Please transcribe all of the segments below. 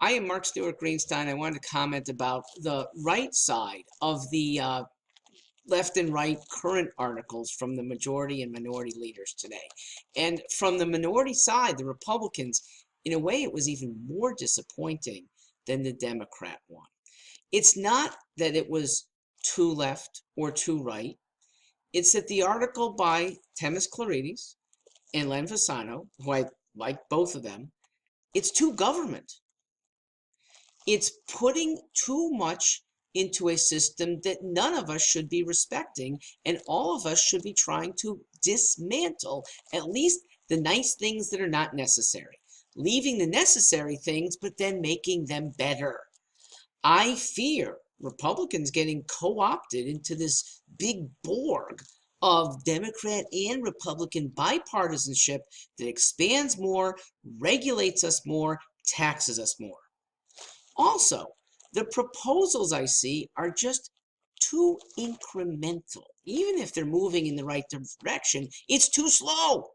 I am Mark Stewart Greenstein. I wanted to comment about the right side of the left and right current articles from the majority and minority leaders today. And from the minority side, the Republicans, in a way, it was even more disappointing than the Democrat one. It's not that it was too left or too right. It's that the article by Temis Clarides and Len Fasano, who I like both of them, it's too government. It's putting too much into a system that none of us should be respecting, and all of us should be trying to dismantle at least the nice things that are not necessary, leaving the necessary things, but then making them better. I fear Republicans getting co-opted into this big Borg of Democrat and Republican bipartisanship that expands more, regulates us more, taxes us more. Also, the proposals I see are just too incremental. Even if they're moving in the right direction, it's too slow.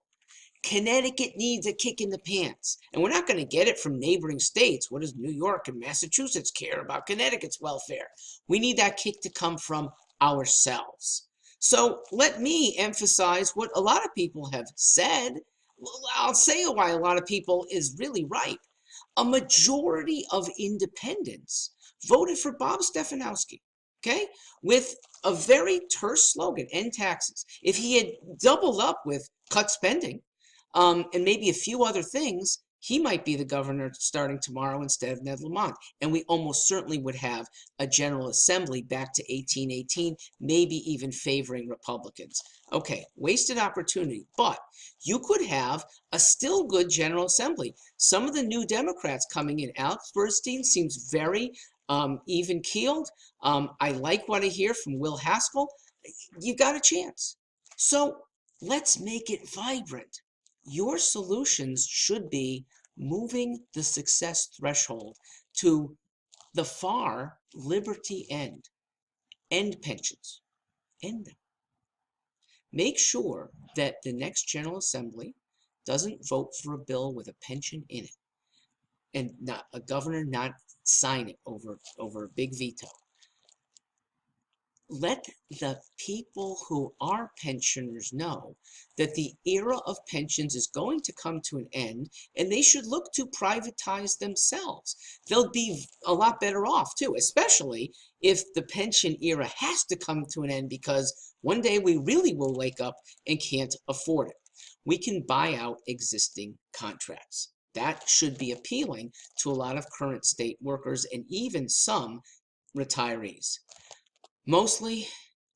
Connecticut needs a kick in the pants, and we're not going to get it from neighboring states. What does New York and Massachusetts care about Connecticut's welfare? We need that kick to come from ourselves. So let me emphasize what a lot of people have said. I'll say why a lot of people is really right. A majority of independents voted for Bob Stefanowski, okay, with a very terse slogan, end taxes. If he had doubled up with cut spending and maybe a few other things, he might be the governor starting tomorrow instead of Ned Lamont. And we almost certainly would have a General Assembly back to 1818, maybe even favoring Republicans. Okay, wasted opportunity, but you could have a still good General Assembly. Some of the new Democrats coming in, Alex Bernstein seems very even-keeled. I like what I hear from Will Haskell. You got a chance. So let's make it vibrant. Your solutions should be moving the success threshold to the far liberty end. End pensions. End them. Make sure that the next General Assembly doesn't vote for a bill with a pension in it and not a governor not sign it over a big veto. Let the people who are pensioners know that the era of pensions is going to come to an end, and they should look to privatize themselves. They'll be a lot better off too, especially if the pension era has to come to an end, because one day we really will wake up and can't afford it. We can buy out existing contracts. That should be appealing to a lot of current state workers and even some retirees. Mostly,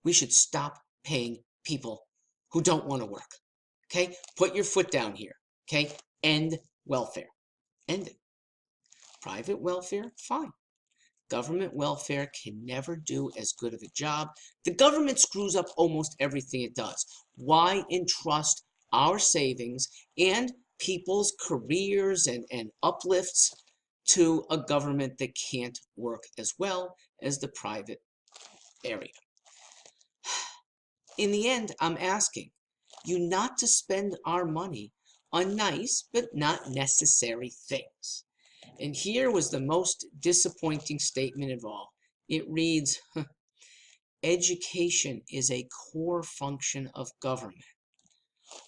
we should stop paying people who don't want to work. Okay? Put your foot down here. Okay? End welfare. End it. Private welfare, fine. Government welfare can never do as good of a job. The government screws up almost everything it does. Why entrust our savings and people's careers and uplifts to a government that can't work as well as the private area? In the end, I'm asking you not to spend our money on nice but not necessary things. And here was the most disappointing statement of all. It reads, education is a core function of government.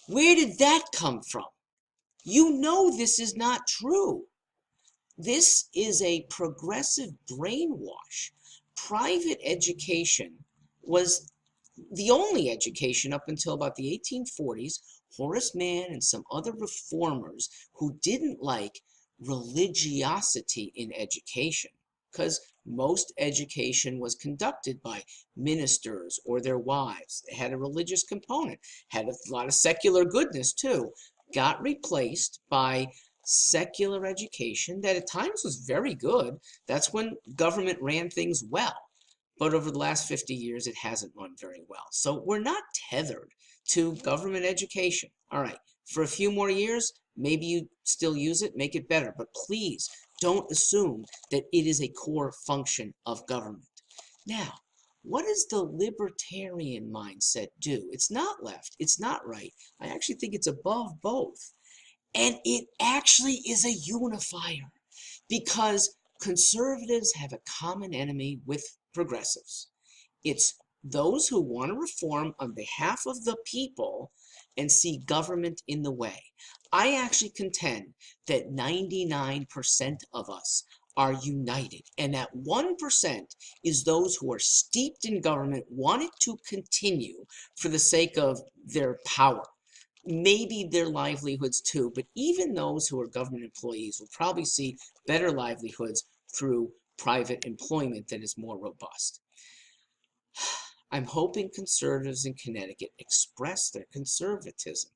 Where did that come from? You know this is not true. This is a progressive brainwash. Private education was the only education up until about the 1840s. Horace Mann and some other reformers who didn't like religiosity in education, because most education was conducted by ministers or their wives. They had a religious component, had a lot of secular goodness too, got replaced by secular education that at times was very good. That's when government ran things well. But over the last 50 years, it hasn't run very well. So we're not tethered to government education. All right, for a few more years, maybe you still use it, make it better. But please don't assume that it is a core function of government. Now, what does the libertarian mindset do? It's not left. It's not right. I actually think it's above both. And it actually is a unifier. because conservatives have a common enemy with progressives. It's those who want to reform on behalf of the people and see government in the way. I actually contend that 99% of us are united, and that 1% is those who are steeped in government, want it to continue for the sake of their power, maybe their livelihoods too, but even those who are government employees will probably see better livelihoods through private employment that is more robust. I'm hoping conservatives in Connecticut express their conservatism.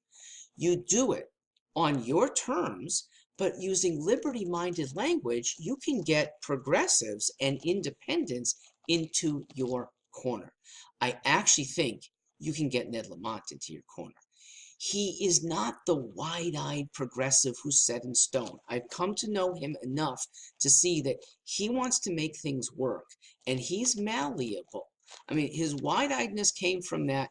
You do it on your terms, but using liberty-minded language, you can get progressives and independents into your corner. I actually think you can get Ned Lamont into your corner. He is not the wide-eyed progressive who's set in stone. I've come to know him enough to see that he wants to make things work, and he's malleable. I mean, his wide-eyedness came from that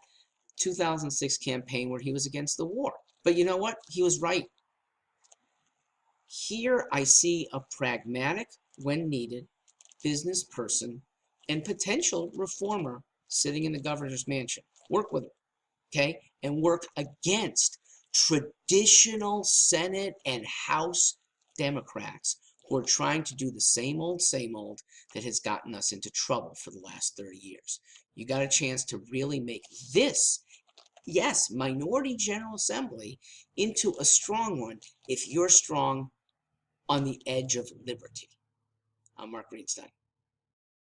2006 campaign where he was against the war. But you know what? He was right. Here I see a pragmatic, when needed, business person and potential reformer sitting in the governor's mansion. Work with him, okay? And work against traditional Senate and House Democrats who are trying to do the same old that has gotten us into trouble for the last 30 years. You got a chance to really make this, yes, minority General Assembly into a strong one if you're strong on the edge of liberty. I'm Mark Greenstein.